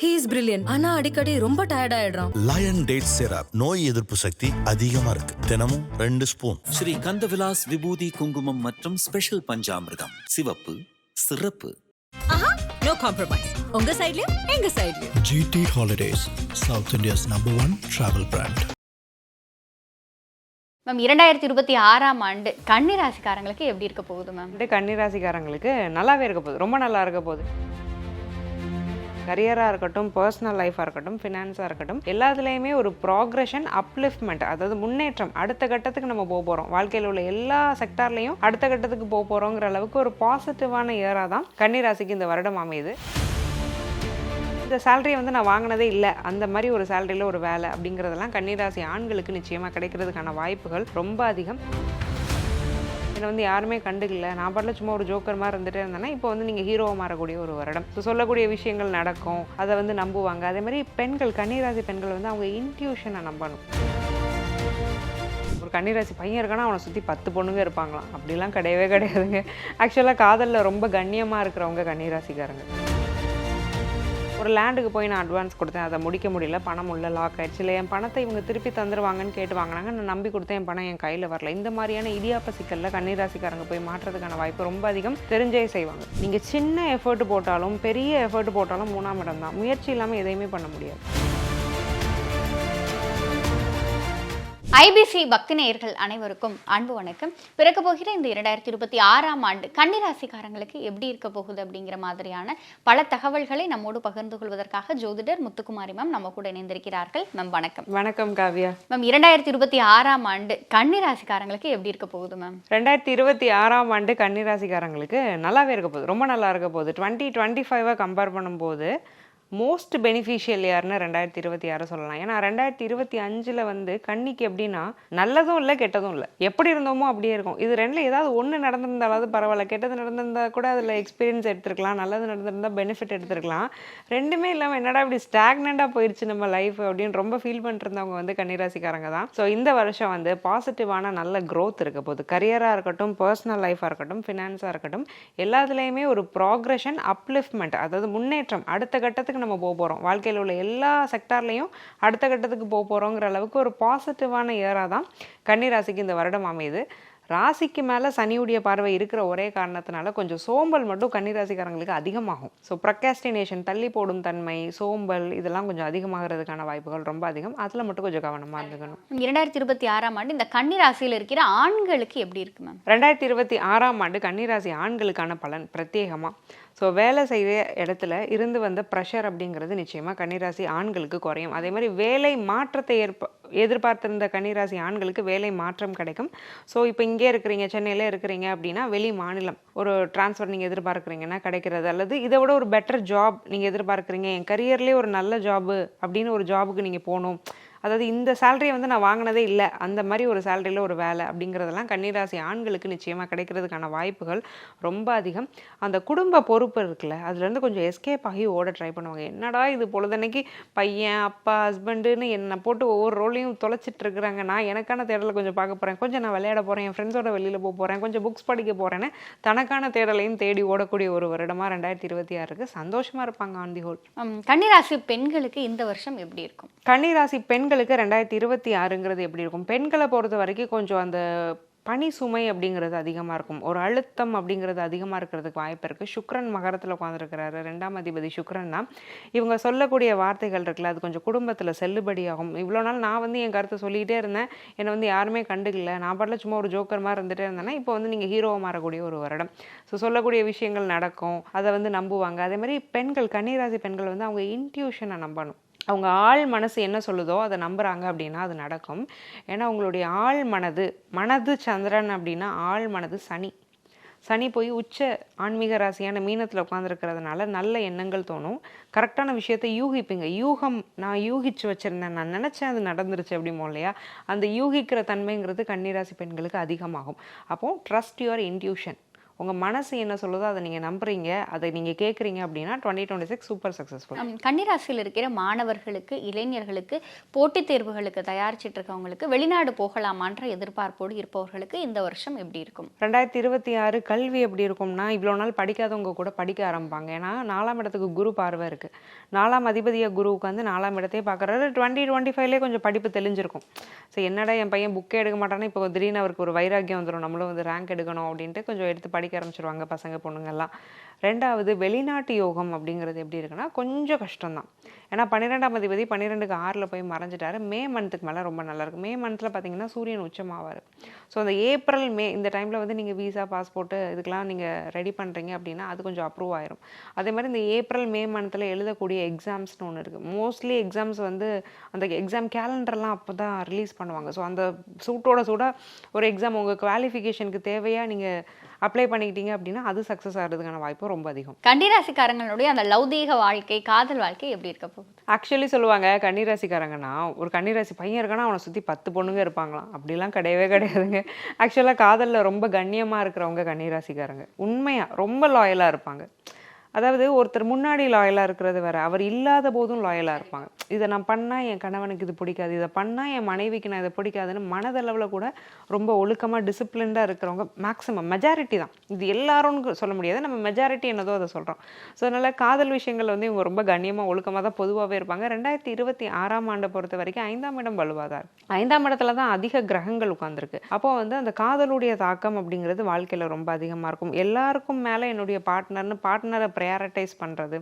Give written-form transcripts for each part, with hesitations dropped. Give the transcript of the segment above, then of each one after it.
He is brilliant. ஆனா அடிக்கடி ரொம்ப டயர்ட் ஆயிடுறான். லயன் டேட் சிரப் நோய் எதிர்ப்பு சக்தி அதிகமா இருக்கு. தினமும் 2 ஸ்பூன். ஸ்ரீ கந்தவிலாஸ் விபூதி குங்குமம் மற்றும் ஸ்பெஷல் பஞ்சாமிர்தம். சிவப்பு சிறப்பு. No compromise. உங்க சைடுலயும் எங்க சைடுலயும். GT Holidays, South India's #1 travel brand. Ma'am 2026ஆம் ஆண்டு கன்னி ராசிக்காரங்களுக்கு எப்படி இருக்க போகுது மேம்? கன்னி ராசிக்காரங்களுக்கு நல்லாவே இருக்க போகுது, ரொம்ப நல்லா இருக்க போகுது. கரியராக இருக்கட்டும், பர்சனல் லைஃபாக இருக்கட்டும், ஃபினான்ஸாக இருக்கட்டும், எல்லாத்துலேயுமே ஒரு ப்ராக்ரெஷன், அப்லிஃப்ட்மெண்ட், அதாவது முன்னேற்றம், அடுத்த கட்டத்துக்கு நம்ம போக போகிறோம். வாழ்க்கையில் உள்ள எல்லா செக்டார்லேயும் அடுத்த கட்டத்துக்கு போக போகிறோங்கிற அளவுக்கு ஒரு பாசிட்டிவான இயராக தான் கன்னி ராசிக்கு இந்த வருடம் அமையுது. இந்த சேலரியை நான் வாங்கினதே இல்லை, அந்த மாதிரி ஒரு சேலரியில் ஒரு வேலை அப்படிங்கிறதெல்லாம் கன்னிராசி ஆண்களுக்கு நிச்சயமாக கிடைக்கிறதுக்கான வாய்ப்புகள் ரொம்ப அதிகம். என்னை யாருமே கண்டுக்கல, நான் பாட்டில் சும்மா ஒரு ஜோக்கர் மாதிரி இருந்துகிட்டே இருந்தேன்னா இப்போ நீங்கள் ஹீரோவாக மாறக்கூடிய ஒரு வருடம். ஸோ சொல்லக்கூடிய விஷயங்கள் நடக்கும், அதை நம்புவாங்க. அதே மாதிரி பெண்கள், கன்னிராசி பெண்கள் அவங்க இன்ட்யூஷனை நம்பணும். ஒரு கன்னிராசி பையன் இருக்கானா அவனை சுற்றி 10 பொண்ணுங்க இருப்பாங்களாம், அப்படிலாம் கிடையவே கிடையாதுங்க. ஆக்சுவலாக காதலில் ரொம்ப கண்ணியமாக இருக்கிறவங்க கன்னிராசிக்காரங்க. ஒரு லேண்டுக்கு போய் நான் அட்வான்ஸ் கொடுத்தேன், அதை முடிக்க முடியல, பணம் உள்ள லாக் ஆயிடுச்சு, இல்லை என் பணத்தை இவங்க திருப்பி தந்துருவாங்கன்னு கேட்டு வாங்கினாங்க, நான் நம்பி கொடுத்தேன், என் பணம் என் கையில் வரல. இந்த மாதிரியான இடியாப்ப சிக்கலில் கன்னிராசிக்காரங்க போய் மாற்றுறதுக்கான வாய்ப்பு ரொம்ப அதிகம். தெரிஞ்சே செய்வாங்க. நீங்கள் சின்ன எஃபர்ட் போட்டாலும் பெரிய எஃபர்ட் போட்டாலும் 3ஆம் இடம் தான். முயற்சி இல்லாமல் எதையுமே பண்ண முடியாது. ஐபிசி பக்தி நேயர்கள் அனைவருக்கும் அன்பு வணக்கம். பிறக்க போகிற இந்த 2026ஆம் ஆண்டு கன்னிராசிக்காரங்களுக்கு எப்படி இருக்க போகுது அப்படிங்கிற மாதிரியான பல தகவல்களை நம்மோடு பகிர்ந்து கொள்வதற்காக ஜோதிடர் முத்துக்குமாரி மேம் நம்ம கூட இணைந்திருக்கிறார்கள். மேம் வணக்கம். வணக்கம் காவ்யா. மேம் 2026ஆம் ஆண்டு கன்னிராசிக்காரங்களுக்கு எப்படி இருக்க போகுது மேம்? 2026ஆம் ஆண்டு கன்னிராசிக்காரங்களுக்கு நல்லாவே இருக்க போகுது, ரொம்ப நல்லா இருக்க போகுது. 2025 கம்பேர் பண்ணும்போது மோஸ்ட் பெனிஃபிஷியல் இயர்னு 2026 சொல்லலாம். ஏன்னா 2025 கன்னிக்கு எப்படின்னா நல்லதும் இல்லை கெட்டதும் இல்லை, எப்படி இருந்தோமோ அப்படியே இருக்கும். இது ரெண்டில் ஏதாவது ஒன்று நடந்திருந்தாலாவது பரவாயில்ல, கெட்டது நடந்திருந்தா கூட அதில் எக்ஸ்பீரியன்ஸ் எடுத்துருக்கலாம், நல்லது நடந்திருந்தா பெனிஃபிட் எடுத்துருக்கலாம். ரெண்டுமே இல்லாமல் என்னடா இப்படி ஸ்டாக்னண்டாக போயிடுச்சு நம்ம லைஃப் அப்படின்னு ரொம்ப ஃபீல் பண்ணிருந்தவங்க கன்னிராசிக்காரங்க தான். ஸோ இந்த வருஷம் பாசிட்டிவான நல்ல க்ரோத் இருக்க போகுது. கரியராக இருக்கட்டும், பர்சனல் லைஃபாக இருக்கட்டும், ஃபினான்ஸாக இருக்கட்டும், எல்லாத்துலேயுமே ஒரு ப்ராக்ரெஷன், அப்லிஃப்ட்மெண்ட், அதாவது முன்னேற்றம், அடுத்த கட்டத்துக்கு நம்ம போக போகிறோம். வாழ்க்கையில் உள்ள எல்லா செக்டார்லையும் அடுத்த கட்டத்துக்கு போக போகிறோங்கிற அளவுக்கு ஒரு பாசிட்டிவான இயராக தான் கன்னிராசிக்கு இந்த வருடம் அமையுது. ராசிக்கு மேலே சனியுடைய பார்வை இருக்கிற ஒரே காரணத்தினால கொஞ்சம் சோம்பல் மட்டும் கன்னிராசிக்காரங்களுக்கு அதிகமாகும். ஸோ ப்ரொக்ராஸ்டினேஷன், தள்ளி போடும் தன்மை, சோம்பல், இதெல்லாம் கொஞ்சம் அதிகமாகிறதுக்கான வாய்ப்புகள் ரொம்ப அதிகம். அதில் மட்டும் கொஞ்சம் கவனமாக இருந்துக்கணும். 2026ஆம் ஆண்டு இந்த கன்னிராசியில் இருக்கிற ஆண்களுக்கு எப்படி இருக்கு மேம்? 2026ஆம் ஆண்டு கன்னிராசி ஆண்களுக்கான பலன் பிரத்யேகமாக. ஸோ வேலை செய்கிற இடத்துல இருந்து வந்த ப்ரெஷர் அப்படிங்கிறது நிச்சயமாக கன்னிராசி ஆண்களுக்கு குறையும். அதே மாதிரி வேலை மாற்றத்தை எதிர்பார்த்திருந்த கன்னிராசி ஆண்களுக்கு வேலை மாற்றம் கிடைக்கும். ஸோ இப்போ இங்கே இருக்கிறீங்க, சென்னையில் இருக்கிறீங்க அப்படின்னா வெளி மாநிலம் ஒரு டிரான்ஸ்ஃபர் நீங்கள் எதிர்பார்க்குறீங்கன்னா கிடைக்கிறது, அல்லது இதை விட ஒரு பெட்டர் ஜாப் நீங்கள் எதிர்பார்க்குறீங்க, என் கரியர்லேயே ஒரு நல்ல ஜாபு அப்படின்னு ஒரு ஜாபுக்கு நீங்கள் போகணும், அதாவது இந்த சேலரியை நான் வாங்கினதே இல்லை, அந்த மாதிரி ஒரு சேலரியில் ஒரு வேலை அப்படிங்கிறதெல்லாம் கன்னிராசி ஆண்களுக்கு நிச்சயமாக கிடைக்கிறதுக்கான வாய்ப்புகள் ரொம்ப அதிகம். அந்த குடும்ப பொறுப்பு இருக்குல்ல, அதுலேருந்து கொஞ்சம் எஸ்கேப் ஆகி ஓட ட்ரை பண்ணுவாங்க. என்னடா இது பொழுதன்னைக்கு பையன், அப்பா, ஹஸ்பண்டுன்னு என்னை போட்டு ஒவ்வொரு ரோலையும் தொலைச்சிட்டு இருக்கிறாங்க, நான் எனக்கான தேடலை கொஞ்சம் பார்க்க போகிறேன், கொஞ்சம் நான் விளையாட போகிறேன், என் ஃப்ரெண்ட்ஸோட வெளியில் போக போகிறேன், கொஞ்சம் புக்ஸ் படிக்க போகிறேன்னு தனக்கான தேடலையும் தேடி ஓடக்கூடிய ஒரு வருடமாக 2026 சந்தோஷமாக இருப்பாங்க ஆன் தி ஹோல். கன்னிராசி பெண்களுக்கு இந்த வருஷம் எப்படி இருக்கும்? கன்னிராசி பெண்களுக்கு 2026ங்கிறது எப்படி இருக்கும்? பெண்களை பொறுத்த வரைக்கும் கொஞ்சம் அந்த பனி சுமை அப்படிங்கிறது அதிகமாக இருக்கும், ஒரு அழுத்தம் அப்படிங்கிறது அதிகமாக இருக்கிறதுக்கு வாய்ப்பு இருக்குது. சுக்ரன் மகரத்தில் உட்காந்துருக்கிறாரு, 2ஆம் அதிபதி சுக்ரன் தான். இவங்க சொல்லக்கூடிய வார்த்தைகள் இருக்குல்ல, அது கொஞ்சம் குடும்பத்தில் செல்லுபடியாகும். இவ்வளோ நாள் நான் என் கருத்தை சொல்லிகிட்டே இருந்தேன், என்னை யாருமே கண்டுக்கல, நான் பாட்டில் சும்மா ஒரு ஜோக்கர் மாதிரி இருந்துகிட்டே இருந்தேன்னா இப்போ நீங்கள் ஹீரோவாக மாறக்கூடிய ஒரு வருடம். ஸோ சொல்லக்கூடிய விஷயங்கள் நடக்கும், அதை நம்புவாங்க. அதே மாதிரி பெண்கள், கன்னிராசி பெண்கள் அவங்க இன்ட்யூஷனை நம்பணும். அவங்க ஆள் மனசு என்ன சொல்லுதோ அதை நம்புகிறாங்க அப்படின்னா அது நடக்கும். ஏன்னா அவங்களுடைய ஆள் மனது சந்திரன் அப்படின்னா ஆள் மனது சனி போய் உச்ச ஆன்மீக ராசியான மீனத்தில் உட்காந்துருக்கிறதுனால நல்ல எண்ணங்கள் தோணும், கரெக்டான விஷயத்தை யூகிப்பீங்க. நான் யூகிச்சு வச்சுருந்தேன், நான் நினச்சேன், அது நடந்துருச்சு அப்படிமோ இல்லையா, அந்த யூகிக்கிற தன்மைங்கிறது கன்னிராசி பெண்களுக்கு அதிகமாகும். அப்போது ட்ரஸ்ட் யுவர் இன்ட்யூஷன். உங்கள் மனசு என்ன சொல்லுதோ அதை நீங்கள் நம்புறீங்க, அதை நீங்கள் கேட்குறீங்க அப்படின்னா 2026 சூப்பர் சக்ஸஸ்ஃபுல். கன்னிராசியில் இருக்கிற மாணவர்களுக்கு, இளைஞர்களுக்கு, போட்டித் தேர்வுகளுக்கு தயாரிச்சிட்டு இருக்கவங்களுக்கு வெளிநாடு போகலாமான்ற எதிர்பார்ப்போடு இருப்பவர்களுக்கு இந்த வருஷம் எப்படி இருக்கும்? 2026 கல்வி எப்படி இருக்கும்னா, இவ்வளோ நாள் படிக்காதவங்க கூட படிக்க ஆரம்பிப்பாங்க. ஏன்னா 4ஆம் இடத்துக்கு குரு பார்வை இருக்குது. 4ஆம் அதிபதியை குரு உட்காந்து 4ஆம் இடத்தையே பார்க்குறாரு. 2025லேயே கொஞ்சம் படிப்பு தெளிஞ்சிருக்கும். ஸோ என்னடா என் பையன் புக்கே எடுக்க மாட்டானே, இப்போ திடீர்னு அவருக்கு ஒரு வைராக்கியம் வந்துடும், நம்மளும் வந்து ரேங்க் எடுக்கணும் அப்படின்ட்டு கொஞ்சம் எடுத்து படிக்க ஆரம்பிச்சிருவாங்க பசங்க பொண்ணுங்கள்லாம். 2வது வெளிநாட்டு யோகம் அப்படிங்கிறது எப்படி இருக்குன்னா கொஞ்சம் கஷ்டம்தான். ஏன்னா 12ஆம் அதிபதி 12க்கு 6ல் போய் மறைஞ்சிட்டாரு. மே மந்த்துக்கு மேலே ரொம்ப நல்லாயிருக்கு. மே மந்தில் பார்த்தீங்கன்னா சூரியன் உச்சமாவார். ஸோ அந்த ஏப்ரல் மே இந்த டைமில் வந்து நீங்கள் வீசா பாஸ்போர்ட்டு இதுக்கெலாம் நீங்கள் ரெடி பண்ணுறீங்க அப்படின்னா அது கொஞ்சம் அப்ரூவ் ஆயிரும். அதே மாதிரி இந்த ஏப்ரல் மே மந்தில் எழுதக்கூடிய எக்ஸாம்ஸ்னு ஒன்று இருக்குது. மோஸ்ட்லி எக்ஸாம்ஸ் வந்து அந்த எக்ஸாம் கேலண்டர்லாம் அப்போ தான் ரிலீஸ் பண்ணுவாங்க. ஸோ அந்த சூடாக ஒரு எக்ஸாம் உங்கள் குவாலிஃபிகேஷனுக்கு தேவையாக நீங்கள் அப்ளை பண்ணிக்கிட்டீங்க அப்படின்னா அது சக்ஸஸ் ஆகிறதுக்கான வாய்ப்பு ரொம்ப அதிகம். கன்னிராசிக்காரங்களுடைய அந்த லௌதீக வாழ்க்கை, காதல் வாழ்க்கை எப்படி இருக்க போகுது? ஆக்சுவலி சொல்லுவாங்க கன்னிராசிக்காரங்கன்னா, ஒரு கன்னிராசி பையன் இருக்கானா அவனை சுற்றி 10 பொண்ணுங்க இருப்பாங்களாம். அப்படிலாம் கிடையவே கிடையாதுங்க. ஆக்சுவலாக காதலில் ரொம்ப கண்ணியமாக இருக்கிறவங்க கன்னிராசிக்காரங்க. உண்மையாக ரொம்ப லாயலாக இருப்பாங்க. அதாவது ஒருத்தர் முன்னாடி லாயலாக இருக்கிறது வேற, அவர் இல்லாத போதும் லாயலாக இருப்பாங்க. இதை நான் பண்ணால் என் கணவனுக்கு இது பிடிக்காது, இதை பண்ணால் என் மனைவிக்கு நான் இதை பிடிக்காதுன்னு மனதளவில் கூட ரொம்ப ஒழுக்கமாக டிசிப்ளின்டாக இருக்கிறவங்க மேக்ஸிமம் மெஜாரிட்டி தான். இது எல்லாரும் சொல்ல முடியாது, நம்ம மெஜாரிட்டி என்னதோ அதை சொல்கிறோம். ஸோ அதனால் காதல் விஷயங்கள் வந்து இவங்க ரொம்ப கண்ணியமாக ஒழுக்கமாக தான் பொதுவாகவே இருப்பாங்க. 2026ஆம் ஆண்டை பொறுத்த வரைக்கும் 5ஆம் இடம் வலுவாதார். 5ஆம் இடத்துல தான் அதிக கிரகங்கள் உட்காந்துருக்கு. அப்போ வந்து அந்த காதலுடைய தாக்கம் அப்படிங்கிறது வாழ்க்கையில் ரொம்ப அதிகமாக இருக்கும். எல்லாருக்கும் மேலே என்னுடைய பார்ட்னரை ப்ரையாரிட்டைஸ் பண்ணுறது,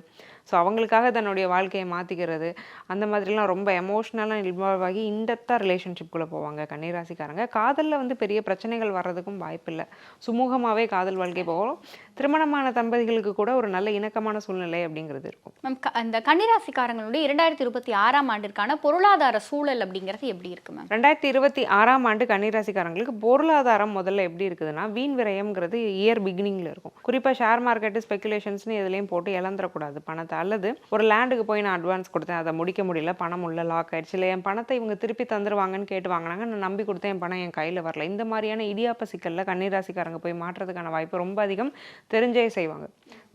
ஸோ அவங்களுக்காக தன்னுடைய வாழ்க்கையை மாற்றிக்கிறது, அந்த மாதிரிலாம் ரொம்ப எமோஷ்னலாக இன்வால்வ் ஆகி இன்டெப்த்தாக ரிலேஷன்ஷிப்குள்ளே போவாங்க கன்னிராசிக்காரங்க. காதலில் வந்து பெரிய பிரச்சனைகள் வர்றதுக்கும் வாய்ப்பில்லை. சுமூகமாகவே காதல் வாழ்க்கை போகும். திருமணமான தம்பதிகளுக்கு கூட ஒரு நல்ல இணக்கமான சூழ்நிலை அப்படிங்கிறது இருக்கும். மேம், அந்த கன்னிராசிக்காரங்களுடைய 2026ஆம் ஆண்டிற்கான பொருளாதார சூழல் அப்படிங்கிறது எப்படி இருக்கு மேம்? 2026ஆம் ஆண்டு கன்னிராசிக்காரங்களுக்கு பொருளாதாரம் முதல்ல எப்படி இருக்குதுன்னா, வீண் விரயம்ங்கிறது இயர் பிகினிங்கில் இருக்கும். குறிப்பாக ஷேர் மார்க்கெட்டு ஸ்பெகுலேஷன்ஸ்னு எதுலேயும் போட்டு இழந்துடக்கூடாது பணத்தை. அல்லது ஒரு லேண்டுக்கு போய் நான் அட்வான்ஸ் கொடுத்தேன், அதை முடிக்க முடியல, பணம் உள்ள லாக் ஆயிடுச்சு, இல்லை என் பணத்தை இவங்க திருப்பி தந்துருவாங்கன்னு கேட்டு வாங்கினாங்க, நான் நம்பி கொடுத்தேன், என் பணம் என் கையில் வரல. இந்த மாதிரியான இடியாப்ப சிக்கலில் கன்னிராசிக்காரங்க போய் மாற்றுறதுக்கான வாய்ப்பு ரொம்ப அதிகம். தெரிஞ்சே செய்வாங்க.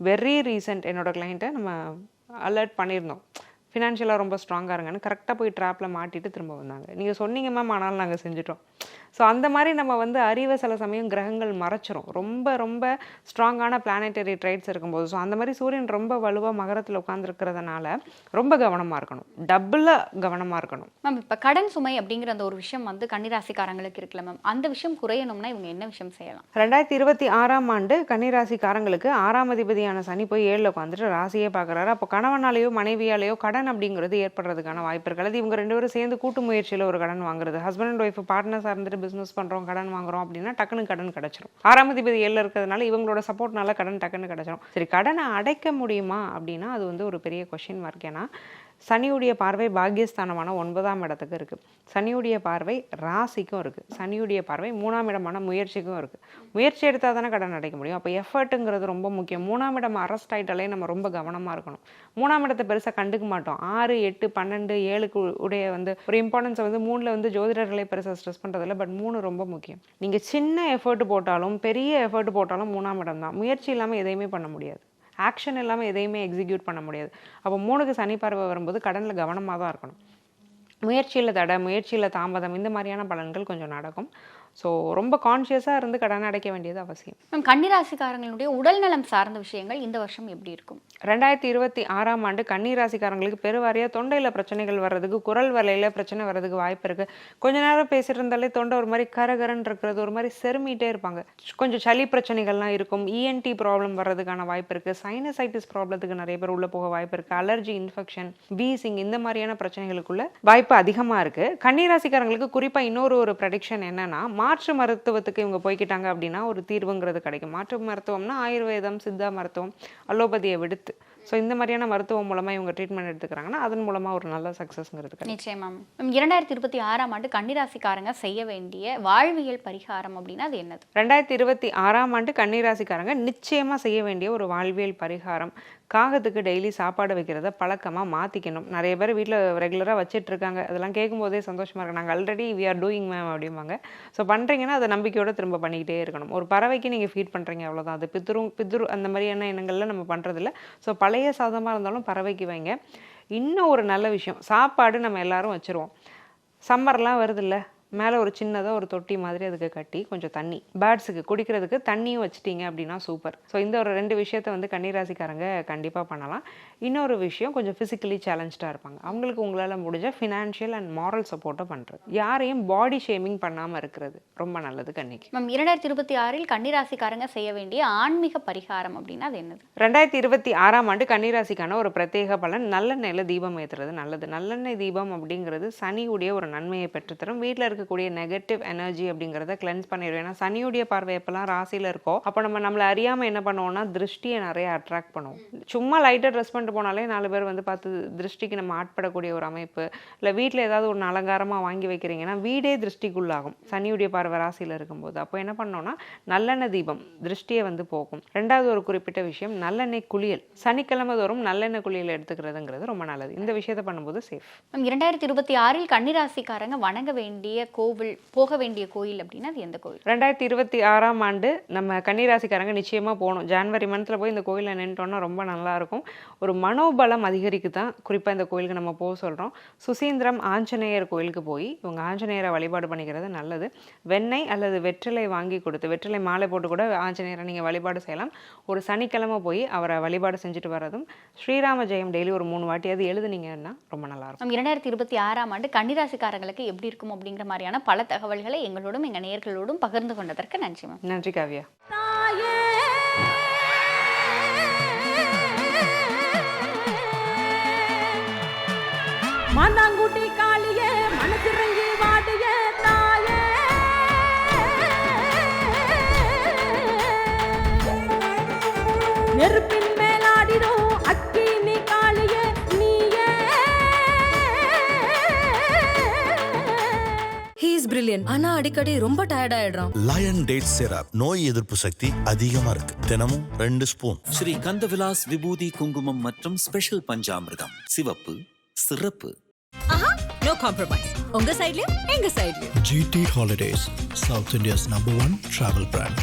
வெரி ரீசெண்ட் என்னோட கிளைண்ட்டை நம்ம அலர்ட் பண்ணியிருந்தோம், ஃபினான்ஷியலாக ரொம்ப ஸ்ட்ராங்காக இருங்கன்னு. கரெக்டாக போய் ட்ராப்பில் மாட்டிட்டு திரும்ப வந்தாங்க. நீங்கள் சொன்னீங்க மேம், ஆனாலும் நாங்கள் செஞ்சுட்டோம். ஸோ அந்த மாதிரி நம்ம வந்து அறிவை சில சமயம் கிரகங்கள் மறைச்சிரும், ரொம்ப ரொம்ப ஸ்ட்ராங்கான பிளானட்டரி ட்ரைட்ஸ் இருக்கும்போது. ஸோ அந்த மாதிரி சூரியன் ரொம்ப வலுவாக மகரத்தில் உட்காந்துருக்கிறதுனால ரொம்ப கவனமாக இருக்கணும், டபுளாக கவனமாக இருக்கணும். மேம், இப்போ கடன் சுமை அப்படிங்கிற அந்த ஒரு விஷயம் வந்து கன்னிராசிக்காரங்களுக்கு இருக்குல்ல மேம், அந்த விஷயம் குறையணும்னா இவங்க என்ன விஷயம் செய்யலாம்? 2026ஆம் ஆண்டு கன்னிராசிக்காரங்களுக்கு 6ஆம் அதிபதியான சனி போய் 7ல் உட்காந்துட்டு ராசியே பார்க்குறாரு. அப்போ கணவனாலேயோ மனைவியாலேயோ கடன் அப்படிங்கிறது ஏற்படுறதுக்கான வாய்ப்பு இருக்காது. இவங்க 2 பேரும் சேர்ந்து கூட்டு முயற்சியில் ஒரு கடன் வாங்குறது, ஹஸ்பண்ட் அண்ட் ஒய்ஃப் பார்ட்னர்ஸாக இருந்துட்டு பிஸ்னஸ் பண்ணுறோம், கடன் வாங்குறோம் அப்படின்னா டக்குன்னு கடன் கிடச்சிரும். 6ஆம் அதிபதி 7ல் இருக்கிறதுனால இவங்களோட சப்போர்ட்னால கடன் டக்குன்னு கிடச்சிரும். சரி, கடனை அடைக்க முடியுமா அப்படின்னா அது வந்து ஒரு பெரிய கொஸ்டின் மார்க். ஏன்னா சனியுடைய பார்வை பாக்கியஸ்தானமான 9ஆம் இடத்துக்கு இருக்குது, சனியுடைய பார்வை ராசிக்கும் இருக்குது, சனியுடைய பார்வை 3ஆம் இடமான முயற்சிக்கும் இருக்குது. முயற்சி எடுத்தால் தானே கடன் அடைக்க முடியும். அப்போ எஃபர்ட்டுங்கிறது ரொம்ப முக்கியம். 3ஆம் இடம் அரெஸ்ட் ஆகிட்டாலே நம்ம ரொம்ப கவனமாக இருக்கணும். 3ஆம் இடத்தை பெருசாக கண்டுக்க மாட்டோம். 6, 8, 12, 7க்கு உடைய வந்து ஒரு இம்பார்ட்டன்ஸை வந்து 3ல் வந்து ஜோதிடர்களை பெருசாக ஸ்ட்ரெஸ் பண்ணுறதில்ல. பட் 3 ரொம்ப முக்கியம். நீங்கள் சின்ன எஃபர்ட் போட்டாலும் பெரிய எஃபர்ட் போட்டாலும் 3ஆம் இடம் தான். முயற்சி இல்லாமல் எதையுமே பண்ண முடியாது, ஆக்ஷன் இல்லாமல் எதையுமே எக்ஸிக்யூட் பண்ண முடியாது. அப்போ 3க்கு சனி பார்வை வரும்போது கடனில் கவனமாக தான் இருக்கணும். முயற்சியில் தடை, முயற்சியில் தாமதம், இந்த மாதிரியான பலன்கள் கொஞ்சம் நடக்கும். ஸோ ரொம்ப கான்ஷியஸாக இருந்து கடன் அடைக்க வேண்டியது அவசியம். மேம், கன்னிராசிக்காரங்களுடைய உடல் நலம் சார்ந்த விஷயங்கள் இந்த வருஷம் எப்படி இருக்கும்? 2026ஆம் ஆண்டு கன்னிராசிக்காரங்களுக்கு பெருவாரியாக தொண்டையில் பிரச்சனைகள் வர்றதுக்கு, குரல் வலையில் பிரச்சனை வர்றதுக்கு வாய்ப்பு இருக்குது. கொஞ்ச நேரம் பேசிட்டு இருந்தாலே தொண்டை ஒரு மாதிரி கரகரன்னு இருக்கிறது, ஒரு மாதிரி செருமிட்டே இருப்பாங்க. கொஞ்சம் சளி பிரச்சனைகள்லாம் இருக்கும். இஎன்டி ப்ராப்ளம் வர்றதுக்கான வாய்ப்பு இருக்குது. சைனசைட்டிஸ் ப்ராப்ளத்துக்கு நிறைய பேர் உள்ளே போக வாய்ப்பு இருக்குது. அலர்ஜி, இன்ஃபெக்ஷன், வீசிங், இந்த மாதிரியான பிரச்சனைகளுக்குள்ள வாய்ப்பு அதிகமாக இருக்குது. கன்னிராசிக்காரங்களுக்கு குறிப்பாக இன்னொரு ப்ரெடிக்ஷன் என்னன்னா, மாற்று மருத்துவத்துக்கு இவங்க போய்கிட்டாங்க அப்படின்னா ஒரு தீர்வுங்கிறது கிடைக்கும். மாற்று மருத்துவம்னா ஆயுர்வேதம், சித்தா மருத்துவம், அலோபதியை விடுத்து. ஸோ இந்த மாதிரியான மருத்துவம் மூலமாக இவங்க ட்ரீட்மெண்ட் எடுத்துக்கிறாங்கன்னா அதன் மூலமாக ஒரு நல்ல சக்ஸஸ்ங்கிறது. நிச்சயமா. 2026ஆம் ஆண்டு கன்னிராசிக்காரங்க செய்ய வேண்டிய வாழ்வியல் பரிகாரம் அப்படின்னா அது என்னது? 2026ஆம் ஆண்டு கன்னிராசிக்காரங்க நிச்சயமாக செய்ய வேண்டிய ஒரு வாழ்வியல் பரிகாரம், காகத்துக்கு டெய்லி சாப்பாடு வைக்கிறத பழக்கமாக மாற்றிக்கணும். நிறைய பேர் வீட்டில் ரெகுலராக வச்சிட்ருக்காங்க. அதெல்லாம் கேட்கும்போதே சந்தோஷமாக இருக்கு. நாங்கள் already we are doing ma'am அப்படிம்பாங்க. ஸோ பண்ணுறீங்கன்னா அதை நம்பிக்கையோடு திரும்ப பண்ணிக்கிட்டே இருக்கணும். ஒரு பறவைக்கு நீங்கள் ஃபீட் பண்ணுறீங்க அவ்வளோதான். அது பிதுரு அந்த மாதிரியான எண்ணங்களில் நம்ம பண்ணுறதில்ல. ஸோ பழைய சாதமாக இருந்தாலும் பறவைக்கு வைங்க. இன்னும் ஒரு நல்ல விஷயம், சாப்பாடு நம்ம எல்லாரும் வச்சுருவோம். சம்மர்லாம் வருதில்ல, மேலே ஒரு சின்னதாக ஒரு தொட்டி மாதிரி அதுக்கு கட்டி கொஞ்சம் தண்ணி, பேர்ட்ஸுக்கு குடிக்கிறதுக்கு தண்ணியும் வச்சுட்டிங்க அப்படின்னா சூப்பர். ஸோ இந்த ஒரு 2 விஷயத்தை வந்து கன்னிராசிக்காரங்க கண்டிப்பாக பண்ணலாம். இன்னொரு விஷயம், கொஞ்சம் ஃபிசிக்கலி சேலஞ்சாக இருப்பாங்க. அவங்களுக்கு உங்களால் முடிஞ்ச ஃபினான்ஷியல் அண்ட் மாரல் சப்போர்ட்டை பண்ணுறது. யாரையும் பாடி ஷேமிங் பண்ணாமல் இருக்கிறது ரொம்ப நல்லது கன்னிக்கு. மேம் 2026 கன்னிராசிக்காரங்க செய்ய வேண்டிய ஆன்மீக பரிகாரம் அப்படின்னா அது என்னது? 2026 கன்னிராசிக்கான ஒரு பிரத்யேக பலன், நல்லெண்ணெயில் தீபம் ஏற்றுறது நல்லது. நல்லெண்ணெய் தீபம் அப்படிங்கிறது சனியுடைய ஒரு நன்மையை பெற்றுத்தரும். வீட்டில் இருக்கக்கூடிய நெகட்டிவ் எனர்ஜி அப்படிங்கிறத கிளென்ஸ் பண்ணிடுவோம். ஏன்னா சனியுடைய பார்வை எப்பெல்லாம் ராசியில் இருக்கோ அப்போ நம்மளை அறியாமல் என்ன பண்ணுவோம்னா திருஷ்டியை நிறைய அட்ராக்ட் பண்ணுவோம். சும்மா லைட்டாக ட்ரெஸ் பண்ணிட்டு போனாலே 4 பேர் வந்து பார்த்து திருஷ்டிக்கு நம்ம ஆட்படக்கூடிய ஒரு அமைப்பு. இல்லை வீட்டில் ஏதாவது ஒரு அலங்காரமாக வாங்கி வைக்கிறீங்கன்னா வீடே திருஷ்டிக்குள்ளாகும் சனியுடைய பார்வை ராசியில் இருக்கும்போது. அப்போ என்ன பண்ணோம்னா நல்லெண்ணெய் தீபம் திருஷ்டியை வந்து போகும். 2வது ஒரு குறிப்பிட்ட விஷயம், நல்லெண்ணெய் குளியல். சனிக்கிழமை தோறும் நல்லெண்ணெய் குளியல் எடுத்துக்கிறதுங்கிறது ரொம்ப நல்லது. இந்த விஷயத்தை பண்ணும்போது சேஃப். 2026 கன்னிராசிக்காரங்க வணங்க வேண்டிய கோவில், போக வேண்டிய கோயில் அப்படின்னா அது எந்த கோயில்? 2026 நம்ம கன்னிராசிக்காரங்க நிச்சயமாக போகணும். ஜான்வரி மந்த்தில் போய் இந்த கோயிலில் நின்ட்டோம்னா ரொம்ப நல்லாயிருக்கும். ஒரு மனோபலம் அதிகரிக்கு தான் குறிப்பாக இந்த கோயிலுக்கு நம்ம போக சொல்கிறோம். சுசீந்திரம் ஆஞ்சநேயர் கோயிலுக்கு போய் இவங்க ஆஞ்சநேயரை வழிபாடு பண்ணிக்கிறது நல்லது. வெண்ணெய் அல்லது வெற்றிலை வாங்கி கொடுத்து, வெற்றிலை மாலை போட்டு கூட ஆஞ்சநேயரை நீங்கள் வழிபாடு செய்யலாம். ஒரு சனிக்கிழமை போய் அவரை வழிபாடு செஞ்சுட்டு வரதும், ஸ்ரீராம ஜெயம் டெய்லி ஒரு 3 வாட்டியாவது எழுதுனீங்கன்னா ரொம்ப நல்லாயிருக்கும். 2026 கன்னிராசிக்காரங்களுக்கு எப்படி இருக்கும் அப்படிங்கிற மாதிரியான பல தகவல்களை எங்களோடும் எங்கள் நேயர்களோடும் பகிர்ந்து கொண்டதற்கு நன்றி மேம். நன்றி காவ்யா. மாந்தாங்குட்டி காளியே மனசிறங்கி வாடிய தாயே, நெருப்பின் மேலாடிடும் அக்கினி காளியே நீயே. He is brilliant. ஆனா அடிக்கடி ரொம்ப டயர்ட் ஆயிடுறான். லயன் டேட் சிரப் நோய் எதிர்ப்பு சக்தி அதிகமா இருக்கு. தினமும் 2 ஸ்பூன். ஸ்ரீ கந்தவிலாஸ் விபூதி குங்குமம் மற்றும் ஸ்பெஷல் பஞ்சாமிர்தம். சிவப்பு, சிறப்பு. No compromise. உங்க சைடுலயும் எங்க சைடுலயும். GT Holidays, South India's #1 travel brand.